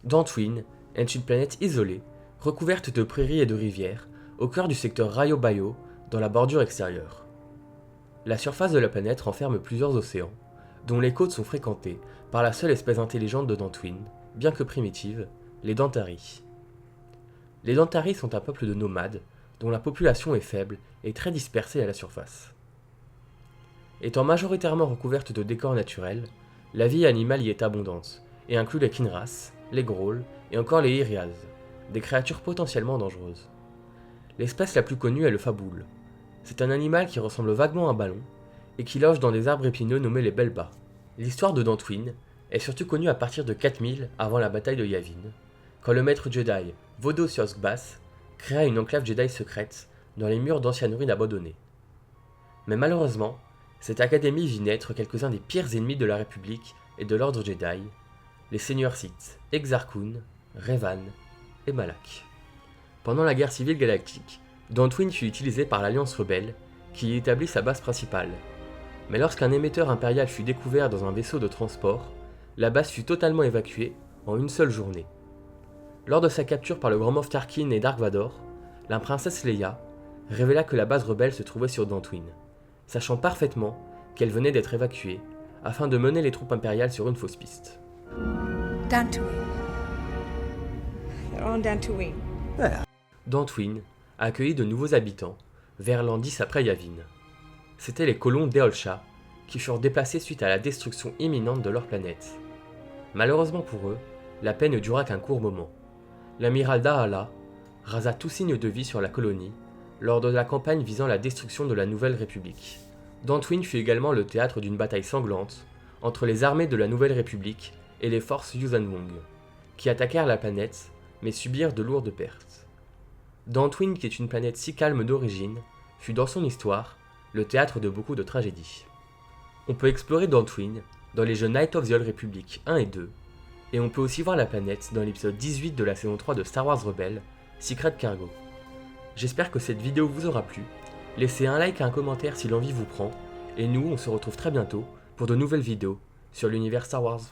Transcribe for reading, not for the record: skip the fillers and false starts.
Dantooine est une planète isolée, recouverte de prairies et de rivières, au cœur du secteur Rayo Bayo, dans la bordure extérieure. La surface de la planète renferme plusieurs océans, dont les côtes sont fréquentées par la seule espèce intelligente de Dantooine, bien que primitive, les Dantari. Les Dantari sont un peuple de nomades, dont la population est faible et très dispersée à la surface. Étant majoritairement recouverte de décors naturels, la vie animale y est abondante, et inclut les Kinras, les Grolls et encore les Irias, des créatures potentiellement dangereuses. L'espèce la plus connue est le faboul. C'est un animal qui ressemble vaguement à un ballon, et qui loge dans des arbres épineux nommés les Belbas. L'histoire de Dantooine est surtout connue à partir de 4000 avant la bataille de Yavin, quand le maître Jedi Vodo Siosgbas créa une enclave Jedi secrète dans les murs d'anciennes ruines abandonnées. Mais malheureusement, cette académie vit naître quelques-uns des pires ennemis de la République et de l'Ordre Jedi, les seigneurs Sith, Exar Kun, Revan et Malak. Pendant la guerre civile galactique, Dantooine fut utilisé par l'Alliance rebelle, qui y établit sa base principale. Mais lorsqu'un émetteur impérial fut découvert dans un vaisseau de transport, la base fut totalement évacuée en une seule journée. Lors de sa capture par le Grand Moff Tarkin et Dark Vador, la princesse Leia révéla que la base rebelle se trouvait sur Dantooine, sachant parfaitement qu'elle venait d'être évacuée afin de mener les troupes impériales sur une fausse piste. Dantooine. They're on Dantooine. Dantooine a accueilli de nouveaux habitants vers l'an 10 après Yavin. C'étaient les colons d'Eolsha qui furent déplacés suite à la destruction imminente de leur planète. Malheureusement pour eux, la paix ne dura qu'un court moment. L'amiral Dahala rasa tout signe de vie sur la colonie lors de la campagne visant la destruction de la Nouvelle République. Dantooine fut également le théâtre d'une bataille sanglante entre les armées de la Nouvelle République et les forces Yuuzhan Vong, qui attaquèrent la planète mais subirent de lourdes pertes. Dantooine, qui est une planète si calme d'origine, fut dans son histoire le théâtre de beaucoup de tragédies. On peut explorer Dantooine dans les jeux Knights of the Old Republic 1 et 2, et on peut aussi voir la planète dans l'épisode 18 de la saison 3 de Star Wars Rebels, Secret Cargo. J'espère que cette vidéo vous aura plu, laissez un like et un commentaire si l'envie vous prend, et nous on se retrouve très bientôt pour de nouvelles vidéos sur l'univers Star Wars.